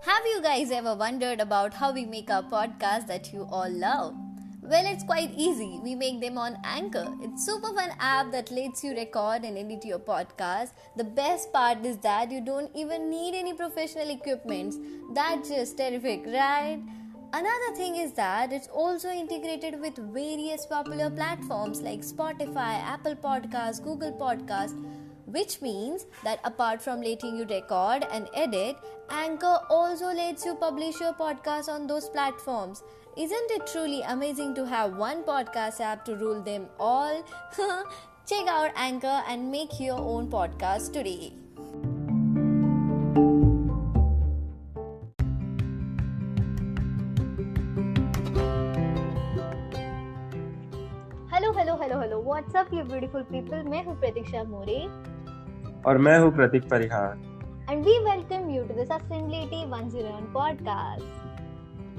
Have you guys ever wondered about how we make our podcast that you all love? Well, it's quite easy. We make them on Anchor. It's super fun app that lets you record and edit your podcast. The best part is that you don't even need any professional equipment. That's just terrific, right? Another thing is that it's also integrated with various popular platforms like Spotify, Apple Podcasts, Google Podcasts, which means that apart from letting you record and edit, Anchor also lets you publish your podcast on those platforms. Isn't it truly amazing to have one podcast app to rule them all? Check out Anchor and make your own podcast today. Hello what's up you beautiful people. मैं हूँ प्रतीक्षा मोरे और मैं हूँ प्रतीक परिहार. And we welcome you to the Sustainability 101 podcast.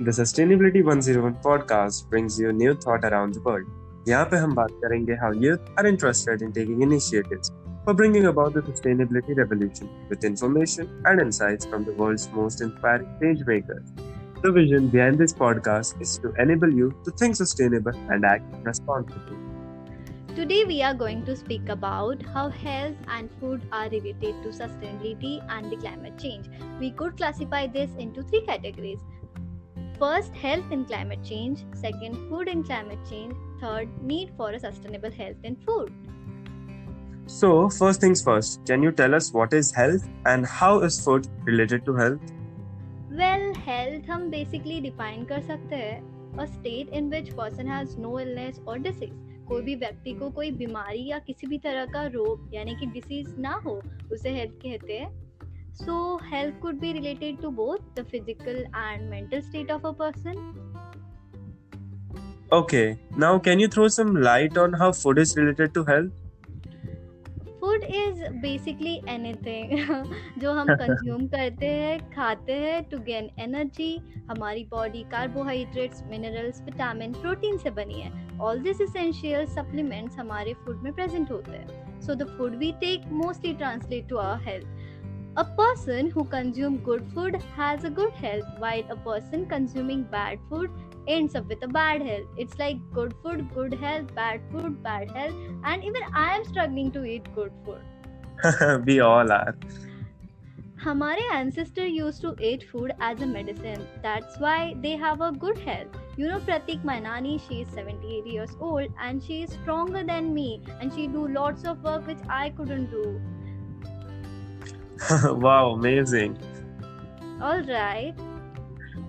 The Sustainability 101 podcast brings you new thought around the world. यहाँ पे हम बात करेंगे how youth are interested in taking initiatives for bringing about the sustainability revolution with information and insights from the world's most inspiring change makers. The vision behind this podcast is to enable you to think sustainable and act responsibly. Today we are going to speak about how health and food are related to sustainability and the climate change. We could classify this into three categories. First, health in climate change. Second, food in climate change. Third, need for a sustainable health in food. So, first things first, can you tell us what is health and how is food related to health? Well, health हम basically define कर सकते हैं a state in which person has no illness or disease. कोई भी व्यक्ति को कोई बीमारी या किसी भी तरह का रोग यानी कि डिसीज ना हो, उसे हेल्थ कहते हैं. So, health could be related to both the physical and mental state of a person. Okay, now can you throw some light on how food is related to health? Food is basically anything जो हम consume करते हैं, खाते हैं to gain energy. हमारी body carbohydrates, minerals, vitamin, protein से बनी है. All these essential supplements हमारे फूड में प्रेजेंट होते हैं. So the food we take mostly translate to our health. A person who consumes good food has a good health, while a person consuming bad food ends up with a bad health. It's like good food, good health, bad health, and even I am struggling to eat good food. We all are. हमारे ancestors used to eat food as a medicine. That's why they have a good health. You know Pratik, my nani, she is 78 years old and she is stronger than me and she do lots of work which I couldn't do. Wow, amazing. All right.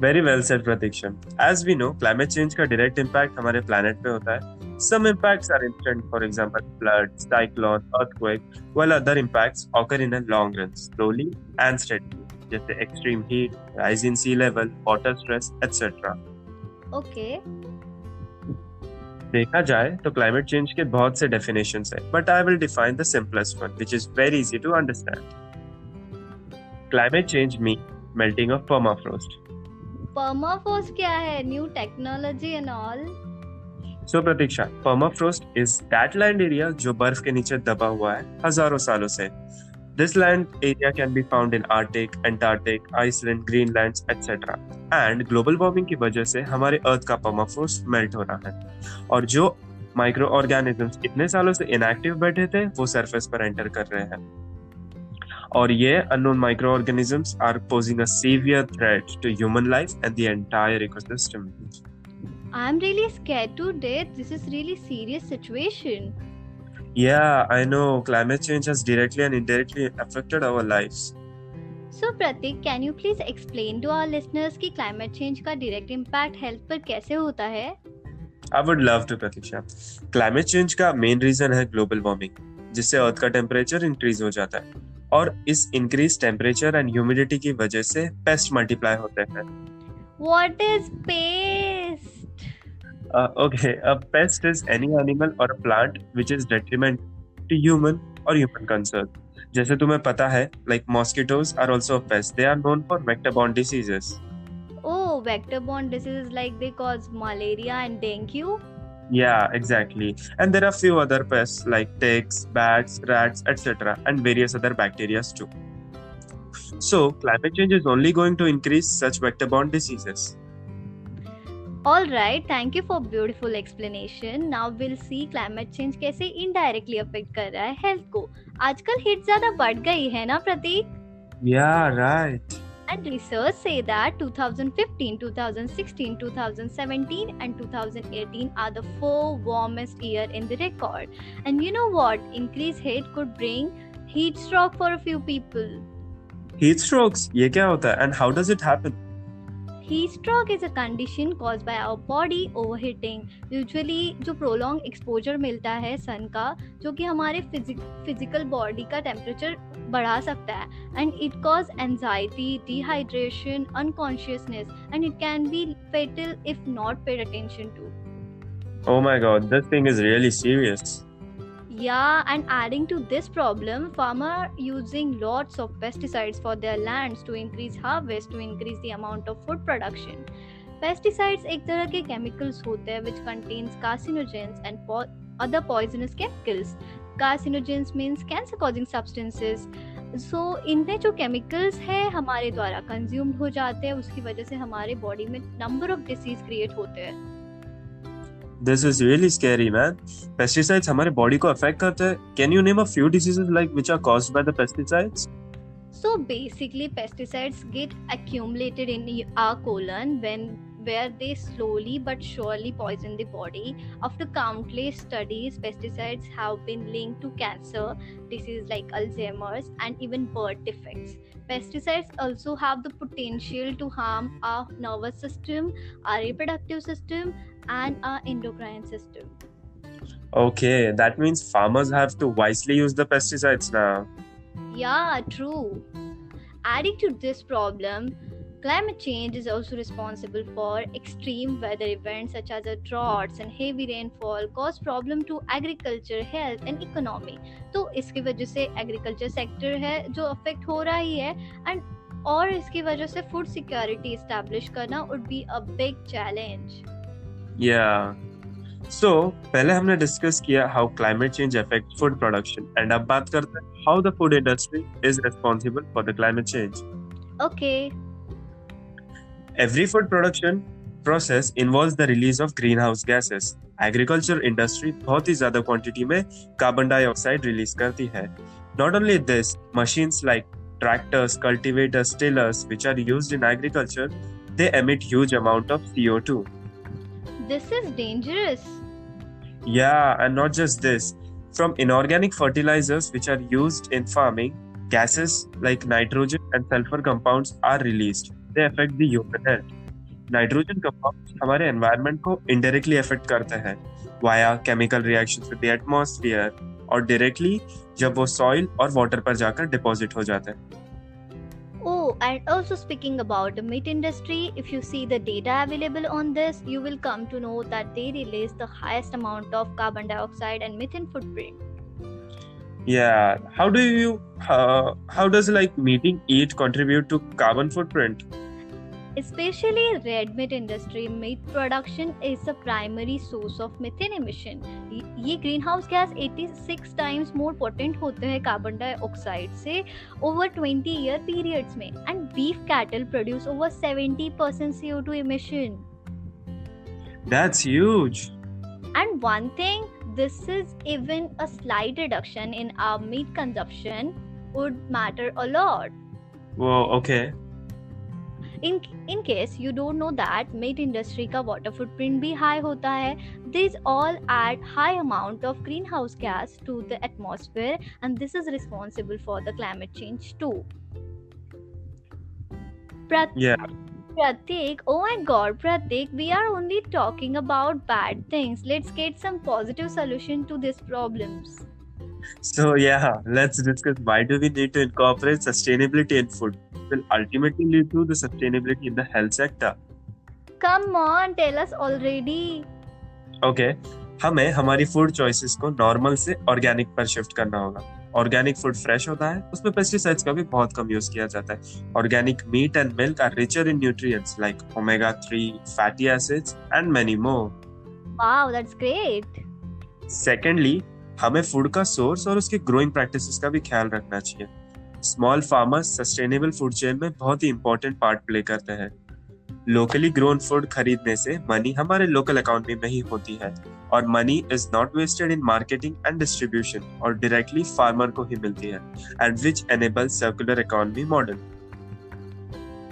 Very well said, Pratiksha. As we know, climate change का direct impact हमारे planet पे होता है. Some impacts are instant, for example, flood, cyclone, earthquake, while other impacts occur in a long run, slowly and steadily, जैसे extreme heat, rise in sea level, water stress, etc. Okay. देखा जाए तो climate change के बहुत से definitions हैं, but I will define the simplest one, which is very easy to understand. Climate change means melting of permafrost. Permafrost क्या है? New technology and all. So Pratiksha, permafrost is that land area जो बर्फ के नीचे दबा हुआ है हजारों सालों से. This land area can be found in Arctic, Antarctic, Iceland, Greenland, etc. And global warming की वजह से हमारे अर्थ का permafrost melt हो रहा है. और जो माइक्रो ऑर्गेनिजम्स इतने सालों से इनएक्टिव बैठे थे वो सरफेस पर एंटर कर रहे हैं. और ये unknown microorganisms are posing a severe threat to human life and the entire ecosystem. I'm really scared to death. This is really serious situation. Yeah, I know. Climate change has directly and indirectly affected our lives. So Pratik, can you please explain to our listeners कि climate change का direct impact health पर कैसे होता है? I would love to, Pratiksha. Climate change का main reason है global warming, जिससे अर्थ का टेम्परेचर इंक्रीज हो जाता है. और इस इंक्रीज टेम्परेचर एंड ह्यूमिडिटी की वजह से पेस्ट मल्टीप्लाई होते हैं. What is pest? Okay, a pest is any animal or a plant which is detriment to human or human concern. जैसे तुम्हें पता है, like mosquitoes are also a pest. They are known for vector-borne diseases. Oh, vector-borne diseases like they cause malaria and dengue. Yeah, exactly. And there are few other pests like ticks, bats, rats, etc. and various other bacteria too. So climate change is only going to increase such vector-borne diseases. Alright, thank you for beautiful explanation. Now we'll see climate change कैसे indirectly affect कर रहा है health को. आजकल heat ज़्यादा बढ़ गई है ना प्रतीक? Yeah, right. And research say that 2015, 2016, 2017 and 2018 are the 4 warmest year in the record. And you know what? Increased heat could bring heat stroke for a few people. Heat strokes, ये क्या होता है and how does it happen? Heat stroke is a condition caused by our body overheating. Usually जो prolonged exposure मिलता है sun का, जो कि हमारे physical body का temperature बढ़ा सकता है, and it cause anxiety, dehydration, unconsciousness, and it can be fatal if not paid attention to. Oh my god, this thing is really serious. Yeah, and adding to this problem, farmers are using lots of pesticides for their lands to increase harvest, to increase the amount of food production. Pesticides एक तरह के chemicals होते हैं which contains carcinogens and other poisonous chemicals. Carcinogens means cancer-causing substances. So इनमें जो chemicals है हमारे द्वारा consumed हो जाते हैं, उसकी वजह से हमारे body में number of disease create होते हैं. This is really scary, man. Pesticides हमारे body को affect करते हैं. Can you name a few diseases like which are caused by the pesticides? So basically, pesticides get accumulated in our colon where they slowly but surely poison the body. After countless studies, pesticides have been linked to cancer, diseases like Alzheimer's, and even birth defects. Pesticides also have the potential to harm our nervous system, our reproductive system, and our endocrine system. Okay, that means farmers have to wisely use the pesticides now. Yeah, true. Adding to this problem, climate change is also responsible for extreme weather events such as droughts and heavy rainfall cause problem to agriculture, health and economy. तो इसकी वजह से agriculture sector है जो affect हो रहा ही है and और इसकी वजह से food security establish करना would be a big challenge. Yeah. So, पहले हमने डिस्कस किया how climate change affects food production and अब बात करते हैं how the food industry is responsible for the climate change. Okay. Every food production process involves the release of greenhouse gases. Agriculture industry बहुत ही ज़्यादा quantity में carbon dioxide release करती है. Not only this, machines like tractors, cultivators, tillers, which are used in agriculture, they emit huge amount of CO2. This is dangerous. Yeah, and not just this. From inorganic fertilizers which are used in farming, gases like nitrogen and sulfur compounds are released. They affect the human health. Nitrogen compounds हमारे environment को indirectly affect करते हैं via chemical reactions with the atmosphere और directly जब वो soil और water पर जाकर deposit हो जाते हैं. Oh, and also speaking about the meat industry, if you see the data available on this, you will come to know that they release the highest amount of carbon dioxide and methane footprint. Yeah, how does like eat contribute to carbon footprint? Especially red meat industry, meat production is the primary source of methane emission. ये greenhouse gas 86 times more potent होते हैं carbon dioxide से over 20 year periods में, and beef cattle produce over 70% CO2 emission. That's huge. And one thing, this is even a slight reduction in our meat consumption would matter a lot. Whoa, okay. In case you don't know that meat industry का water footprint भी high होता है, these all add high amount of greenhouse gas to the atmosphere and this is responsible for the climate change too. Pratik, oh my god, Pratik, we are only talking about bad things. Let's get some positive solution to these problems. So yeah, let's discuss why do we need to incorporate sustainability in food. It will ultimately lead to the sustainability in the health sector. Come on, tell us already. Okay, हमें हमारी food choices को normal से organic पर shift करना होगा. Organic food fresh होता है, उसमें पेस्टिसाइड्स का भी बहुत कम यूज किया जाता है. Organic meat and milk are richer in nutrients like omega 3 fatty acids and many more. Wow, that's great. Secondly, हमें फूड का सोर्स और उसके ग्रोइंग प्रैक्टिसेस का भी ख्याल रखना चाहिए. Small farmers sustainable food chain में बहुत ही इंपॉर्टेंट पार्ट प्ले करते हैं। लोकली ग्रोन फूड खरीदने से मनी हमारे लोकल इकोनॉमी में ही होती है और money is not wasted in marketing and distribution और डायरेक्टली फार्मर को ही मिलती है and which enables circular economy model.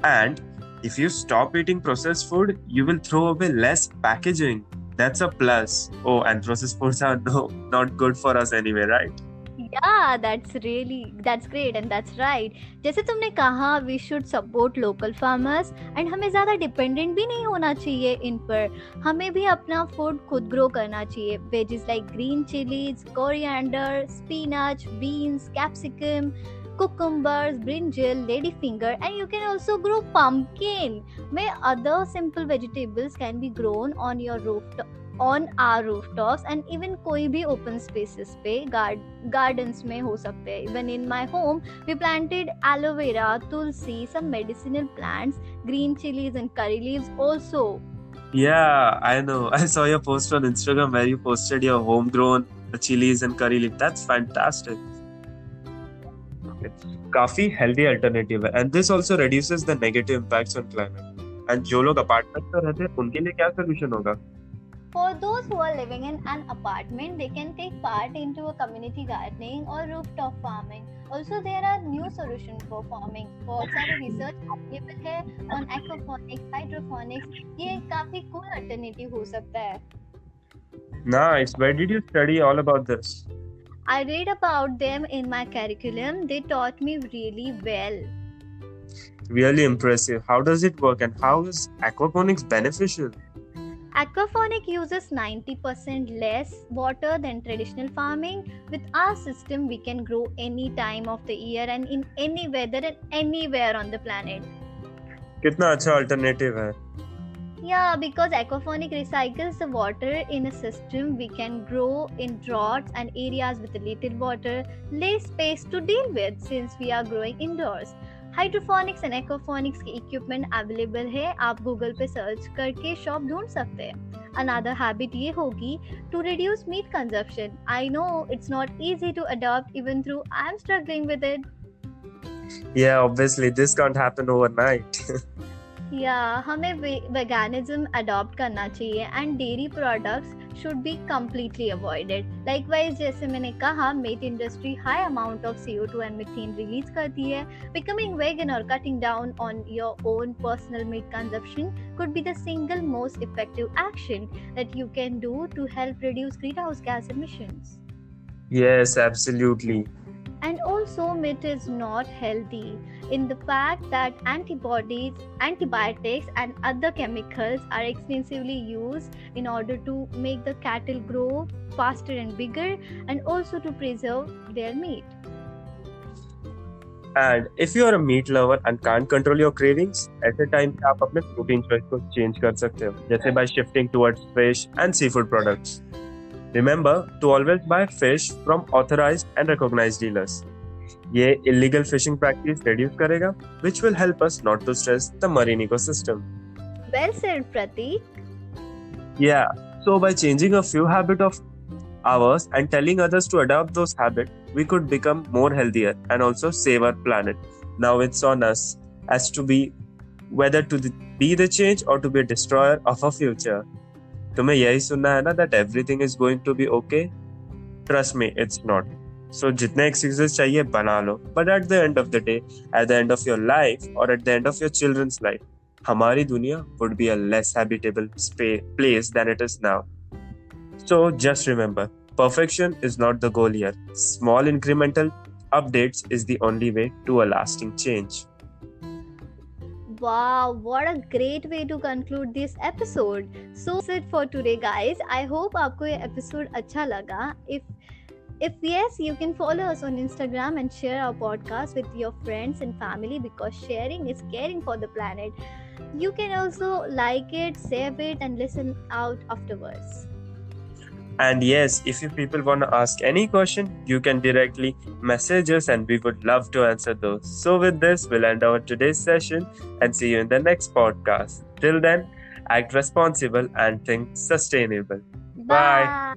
And if you stop eating processed food, you will throw away less packaging. That's a plus. Oh, and processed foods are not good for us anyway, right? Yeah, that's great and that's right. जैसे तुमने कहा we should support local farmers and हमें ज़्यादा dependent भी नहीं होना चाहिए इन पर। हमें भी अपना food खुद grow करना चाहिए। Veggies like green chilies, coriander, spinach, beans, capsicum, cucumbers, brinjal, ladyfinger, and you can also grow pumpkin. May other simple vegetables can be grown on your on our rooftops and even कोई भी open spaces पे gardens में हो सकते हैं. Even in my home we planted aloe vera, tulsi, some medicinal plants, green chilies and curry leaves also. Yeah, I know. I saw your post on Instagram where you posted your homegrown chilies and curry leaf. That's fantastic. काफी healthy alternative है and this also reduces the negative impacts on climate. And जो लोग apartment में रहते हैं उनके लिए क्या सॉल्यूशन होगा? For those who are living in an apartment, they can take part into a community gardening or rooftop farming. Also, there are new solutions for farming. बहुत सारे research available है on aquaponics, hydroponics. ये काफी cool alternative हो सकता है। Nice. Where did you study all about this? I read about them in my curriculum. They taught me really well. Really impressive. How does it work and how is aquaponics beneficial? Aquaponics uses 90% less water than traditional farming. With our system, we can grow any time of the year and in any weather and anywhere on the planet. कितना अच्छा alternative है। Yeah, because aquaponics recycles the water in a system. We can grow in droughts and areas with little water, less space to deal with since we are growing indoors. Hydroponics and aquaponics के equipment available है, आप Google पे search करके shop ढूंढ सकते हैं। Another habit ये होगी to reduce meat consumption. I know it's not easy to adopt even though I'm struggling with it. Yeah, obviously this can't happen overnight. हमें वेगानिज्म अडॉप्ट करना चाहिए and dairy products should be completely avoided. Likewise जैसे मैंने कहा, meat industry high amount of CO2 and methane release करती है। Becoming vegan और cutting down on your own personal meat consumption could be the single most effective action that you can do to help reduce greenhouse gas emissions. Yes, absolutely. And also meat is not healthy in the fact that antibiotics and other chemicals are extensively used in order to make the cattle grow faster and bigger and also to preserve their meat. And if you are a meat lover and can't control your cravings, ऐसे time पे आप अपने protein choice को change कर सकते हो, जैसे by shifting towards fish and seafood products. Remember to always buy fish from authorized and recognized dealers. ये illegal fishing practice reduce करेगा, which will help us not to stress the marine ecosystem. Well said, Pratik. Yeah, so by changing a few habits of ours and telling others to adopt those habits, we could become more healthier and also save our planet. Now it's on us as to be whether to be the change or to be a destroyer of our future. तुम्हें यही सुनना है ना that everything is going to be okay? Trust me, it's not. So जितने excuses चाहिए बना लो, but at the end of the day, at the end of your life or at the end of your children's life, हमारी दुनिया would be a less habitable place than it is now. So just remember, perfection is not the goal here. Small incremental updates is the only way to a lasting change. Wow, what a great way to conclude this episode. So that's it for today, guys. I hope आपको ये episode अच्छा लगा. If yes, you can follow us on Instagram and share our podcast with your friends and family because sharing is caring for the planet. You can also like it, save it, and listen out afterwards. And yes, if you people want to ask any question, you can directly message us and we would love to answer those. So with this, we'll end our today's session and see you in the next podcast. Till then, act responsible and think sustainable. Bye.